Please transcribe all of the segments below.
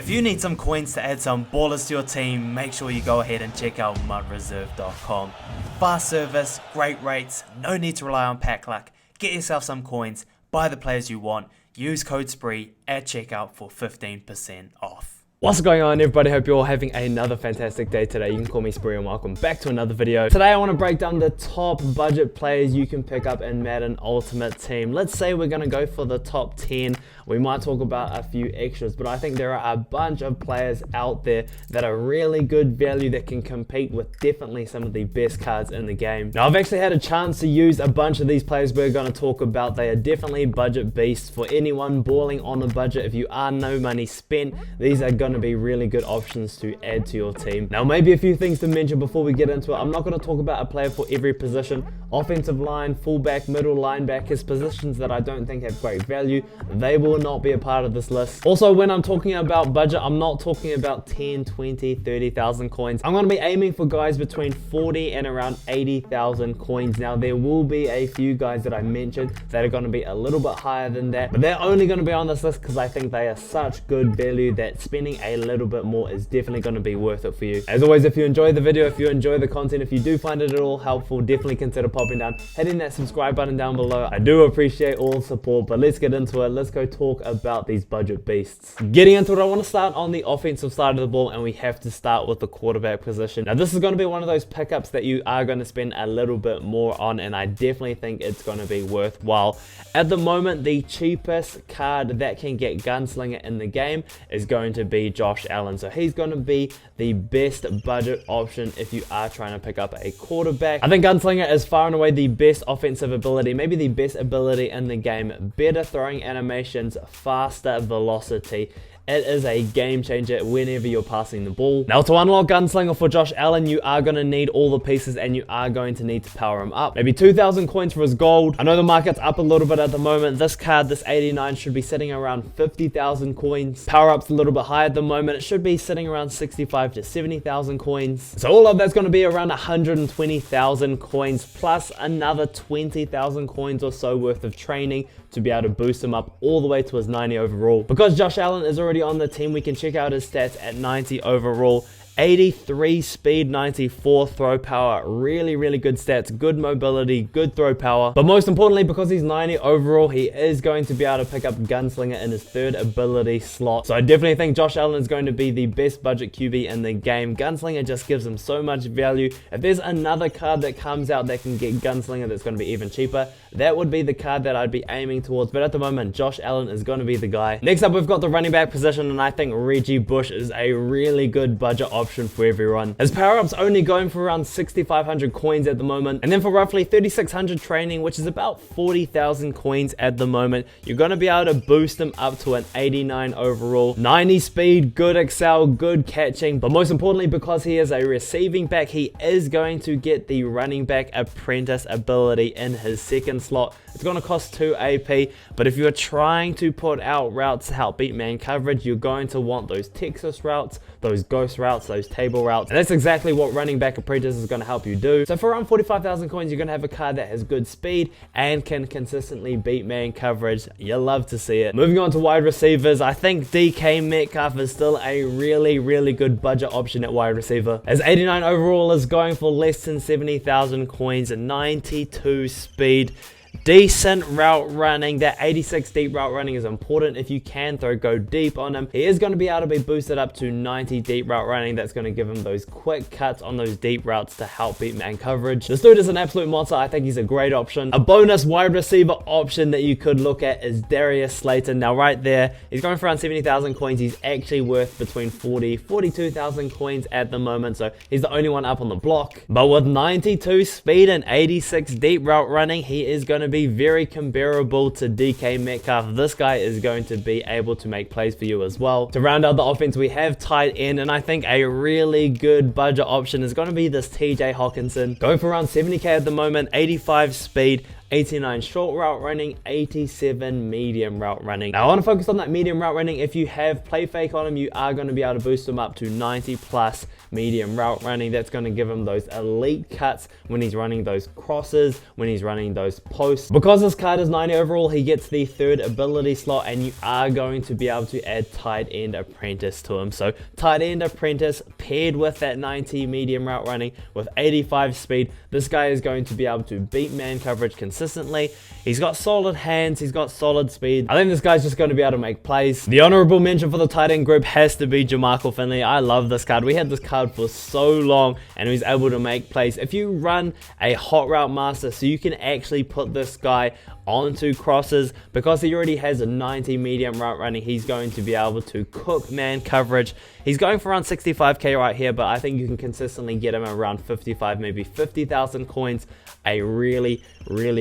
If you need some coins to add some ballers to your team, make sure you go ahead and check out mudreserve.com. Fast service, great rates, no need to rely on pack luck. Get yourself some coins, buy the players you want, use code SPREE at checkout for 15% off. What's going on, everybody? Hope you're all having another fantastic day today. You can call me Spree and welcome back to another video. Today I want to break down the top budget players you can pick up in Madden Ultimate Team. Let's say we're going to go for the top 10. We might talk about a few extras, but I think there are a bunch of players out there that are really good value that can compete with definitely some of the best cards in the game. Now, I've actually had a chance to use a bunch of these players we're going to talk about. They are definitely budget beasts for anyone balling on a budget. If you are no money spent, these are going to be really good options to add to your team. Now, maybe a few things to mention before we get into it. I'm not going to talk about a player for every position. Offensive line, fullback, middle linebackers, positions that I don't think have great value, they will not be a part of this list. Also, when I'm talking about budget, I'm not talking about 10, 20, 30,000 coins. I'm going to be aiming for guys between 40 and around 80,000 coins. Now, there will be a few guys that I mentioned that are going to be a little bit higher than that, but they're only going to be on this list because I think they are such good value that spending a little bit more is definitely going to be worth it for you. As always, if you enjoy the video, if you enjoy the content, if you do find it at all helpful, definitely consider popping down, hitting that subscribe button down below. I do appreciate all the support, but let's get into it. Let's go talk about these budget beasts. Getting into it, I want to start on the offensive side of the ball, and we have to start with the quarterback position. Now, this is going to be one of those pickups that you are going to spend a little bit more on, and I definitely think it's going to be worthwhile. At the moment, the cheapest card that can get Gunslinger in the game is going to be Josh Allen. So he's going to be the best budget option if you are trying to pick up a quarterback. I think Gunslinger is far and away the best offensive ability, maybe the best ability in the game. Better throwing animations, faster velocity. It is a game changer whenever you're passing the ball. Now, to unlock Gunslinger for Josh Allen, you are going to need all the pieces and you are going to need to power him up. Maybe 2,000 coins for his gold. I know the market's up a little bit at the moment. This card, this 89, should be sitting around 50,000 coins. Power up's a little bit higher at the moment. It should be sitting around 65 to 70,000 coins. So all of that's going to be around 120,000 coins plus another 20,000 coins or so worth of training to be able to boost him up all the way to his 90 overall. Because Josh Allen is already on the team, we can check out his stats at 90 overall. 83 speed, 94 throw power. Really good stats, good mobility, good throw power. But most importantly, because he's 90 overall, he is going to be able to pick up Gunslinger in his third ability slot. So I definitely think Josh Allen is going to be the best budget QB in the game. Gunslinger just gives him so much value. If there's another card that comes out that can get Gunslinger that's going to be even cheaper, that would be the card that I'd be aiming towards. But at the moment, Josh Allen is going to be the guy. Next up, we've got the running back position, and I think Reggie Bush is a really good budget option for everyone. His power-up's only going for around 6,500 coins at the moment, and then for roughly 3,600 training, which is about 40,000 coins at the moment, you're going to be able to boost him up to an 89 overall, 90 speed, good excel, good catching, but most importantly, because he is a receiving back, he is going to get the running back apprentice ability in his second slot. It's going to cost 2 AP, but if you're trying to put out routes to help beat man coverage, you're going to want those Texas routes, those ghost routes, those table routes, and that's exactly what running back apprentice is going to help you do. So for around 45,000 coins, you're going to have a card that has good speed and can consistently beat man coverage. You love to see it. Moving on to wide receivers, I think DK Metcalf is still a really good budget option at wide receiver, as 89 overall is going for less than 70,000 coins, 92 speed. Decent route running. That 86 deep route running is important. If you can go deep on him, he is going to be able to be boosted up to 90 deep route running. That's going to give him those quick cuts on those deep routes to help beat man coverage. This dude is an absolute monster. I think he's a great option. A bonus wide receiver option that you could look at is Darius Slayton. Now right there, he's going for around 70,000 coins. He's actually worth between 42,000 coins at the moment, so he's the only one up on the block. But with 92 speed and 86 deep route running, he is going to be very comparable to DK Metcalf. This guy is going to be able to make plays for you as well. To round out the offense, we have tight end, and I think a really good budget option is going to be this TJ Hawkinson. Going for around 70k at the moment, 85 speed, 89 short route running, 87 medium route running. Now I want to focus on that medium route running. If you have play fake on him, you are going to be able to boost him up to 90 plus medium route running. That's going to give him those elite cuts when he's running those crosses, when he's running those posts. Because this card is 90 overall, he gets the third ability slot, and you are going to be able to add tight end apprentice to him. So tight end apprentice paired with that 90 medium route running with 85 speed, this guy is going to be able to beat man coverage consistently. He's got solid hands, he's got solid speed. I think this guy's just going to be able to make plays. The honorable mention for the tight end group has to be Jamarcus Finley. I love this card. We had this card for so long and he's able to make plays. If you run a hot route master, so you can actually put this guy onto crosses, because he already has a 90 medium route running, he's going to be able to cook man coverage. He's going for around 65k right here, but I think you can consistently get him around 55, maybe 50,000 coins. A really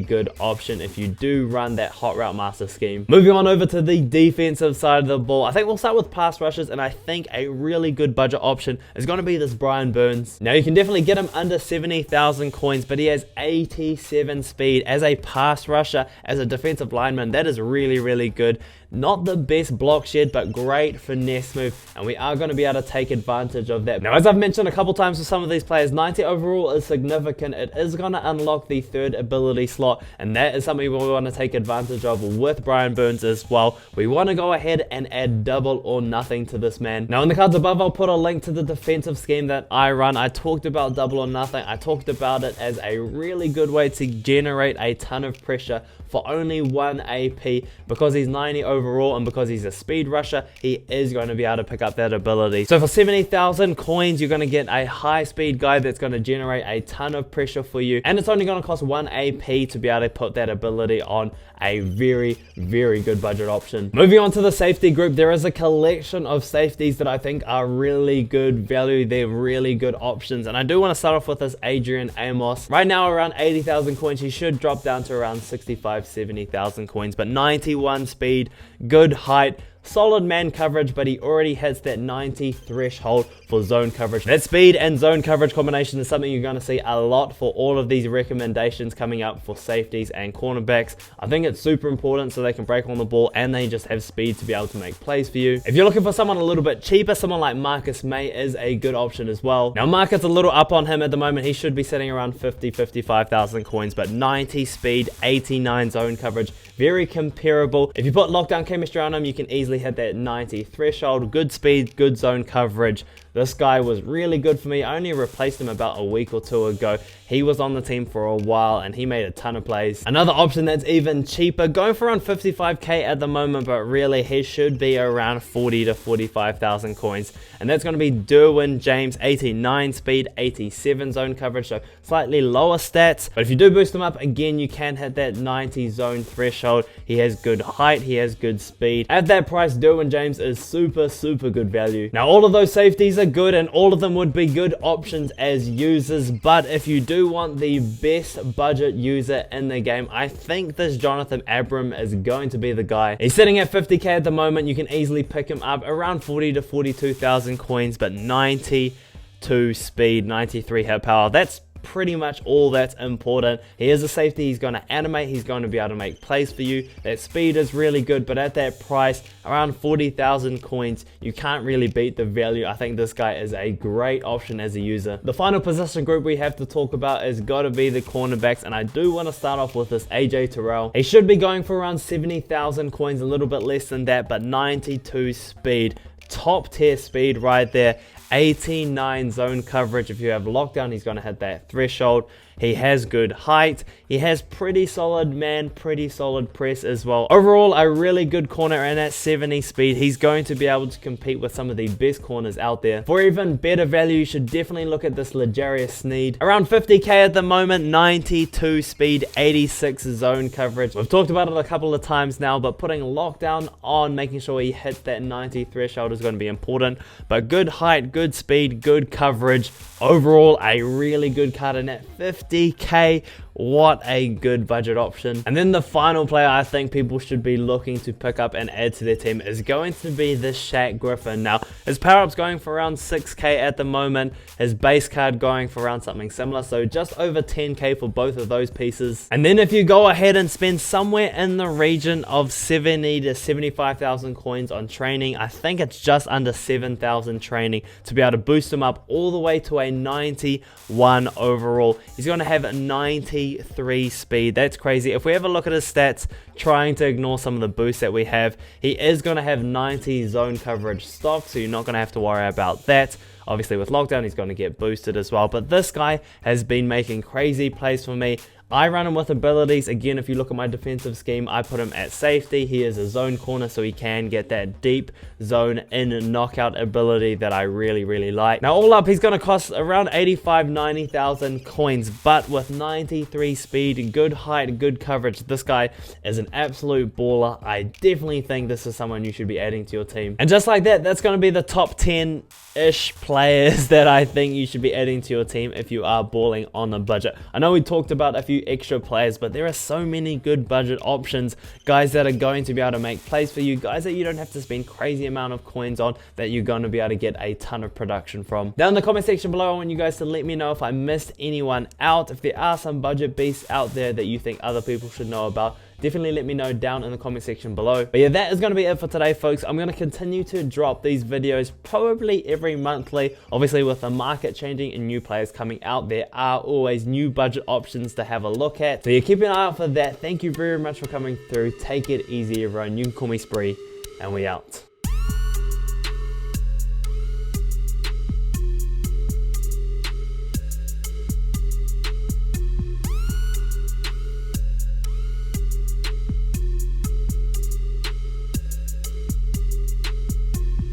good option if you do run that hot route master scheme. Moving on over to the defensive side of the ball, I think we'll start with pass rushers, and I think a really good budget option is going to be this Brian Burns. Now you can definitely get him under 70,000 coins, but he has 87 speed as a pass rusher, as a defensive lineman. That is really good. Not the best block shed, but great finesse move, and we are going to be able to take advantage of that. Now, as I've mentioned a couple times with some of these players, 90 overall is significant. It is going to unlock the third ability slot, and that is something we want to take advantage of with Brian Burns as well. We want to go ahead and add double or nothing to this man. Now, in the cards above, I'll put a link to the defensive scheme that I run. I talked about double or nothing. I talked about it as a really good way to generate a ton of pressure for only 1 AP. Because he's 90 overall and because he's a speed rusher, he is going to be able to pick up that ability. So for 70,000 coins, you're going to get a high speed guy that's going to generate a ton of pressure for you, and it's only going to cost 1 AP to be able to put that ability on. A very good budget option. Moving on to the safety group, there is a collection of safeties that I think are really good value. They're really good options, and I do want to start off with this Adrian Amos. Right now around 80,000 coins. He should drop down to around 65-70,000 coins, but 91 speed, good height, solid man coverage, but he already hits that 90 threshold for zone coverage. That speed and zone coverage combination is something you're going to see a lot for all of these recommendations coming up for safeties and cornerbacks. I think it's super important so they can break on the ball and they just have speed to be able to make plays for you. If you're looking for someone a little bit cheaper, someone like Marcus May is a good option as well. Now Marcus, a little up on him at the moment. He should be sitting around 50-55,000 coins, but 90 speed, 89 zone coverage, very comparable. If you put lockdown chemistry on him, you can easily hit that 90 threshold. Good speed, good zone coverage. This guy was really good for me. I only replaced him about a week or two ago. He was on the team for a while and he made a ton of plays. Another option that's even cheaper, going for around 55k at the moment, but really he should be around 40 to 45,000 coins. And that's going to be Derwin James, 89 speed, 87 zone coverage, so slightly lower stats. But if you do boost him up, again, you can hit that 90 zone threshold. He has good height, he has good speed. At that price, Derwin James is super good value. Now all of those safeties are good and all of them would be good options as users, but if you do want the best budget user in the game, I think this Jonathan Abram is going to be the guy. He's sitting at 50k at the moment. You can easily pick him up around 40 to 42,000 coins, but 92 speed, 93 hit power. That's pretty much all that's important. He is a safety. He's going to animate. He's going to be able to make plays for you. That speed is really good, but at that price, around 40,000 coins, you can't really beat the value. I think this guy is a great option as a user. The final position group we have to talk about is got to be the cornerbacks, and I do want to start off with this AJ Terrell. He should be going for around 70,000 coins, a little bit less than that, but 92 speed. Top tier speed right there. 89 zone coverage. If you have lockdown, he's going to hit that threshold. He has good height. He has pretty solid man, pretty solid press as well. Overall, a really good corner, and at 70 speed, he's going to be able to compete with some of the best corners out there. For even better value, you should definitely look at this L'Jarius Sneed. Around 50k at the moment, 92 speed, 86 zone coverage. We've talked about it a couple of times now, but putting lockdown on, making sure he hits that 90 threshold is going to be important. But good height, good speed, good coverage. Overall, a really good card, and at 50k, What a good budget option. And then the final player I think people should be looking to pick up and add to their team is going to be the Shaq Griffin. Now, his power-up's going for around 6k at the moment, his base card going for around something similar, so just over 10k for both of those pieces. And then if you go ahead and spend somewhere in the region of 70 to 75,000 coins on training, I think it's just under 7,000 training to be able to boost him up all the way to a 91 overall. He's going to have 93 speed. That's crazy. If we have a look at his stats, trying to ignore some of the boosts that we have, he is going to have 90 zone coverage stock, so you're not going to have to worry about that. Obviously with lockdown he's going to get boosted as well, but this guy has been making crazy plays for me. I run him with abilities. Again, if you look at my defensive scheme, I put him at safety. He is a zone corner, so he can get that deep zone in knockout ability that I really like. Now all up, he's going to cost around 90,000 coins, but with 93 speed, good height, good coverage, this guy is an absolute baller. I definitely think this is someone you should be adding to your team. And just like that, that's going to be the top 10-ish players that I think you should be adding to your team if you are balling on a budget. I know we talked about a few extra players, but there are so many good budget options, guys that are going to be able to make plays for you, guys that you don't have to spend crazy amount of coins on, that you're going to be able to get a ton of production from. Down in the comment section below, I want you guys to let me know if I missed anyone out, if there are some budget beasts out there that you think other people should know about. Definitely let me know down in the comment section below. But yeah, that is going to be it for today, folks. I'm going to continue to drop these videos probably every monthly. Obviously, with the market changing and new players coming out, there are always new budget options to have a look at. So yeah, keep an eye out for that. Thank you very much for coming through. Take it easy, everyone. You can call me Spree, and we out.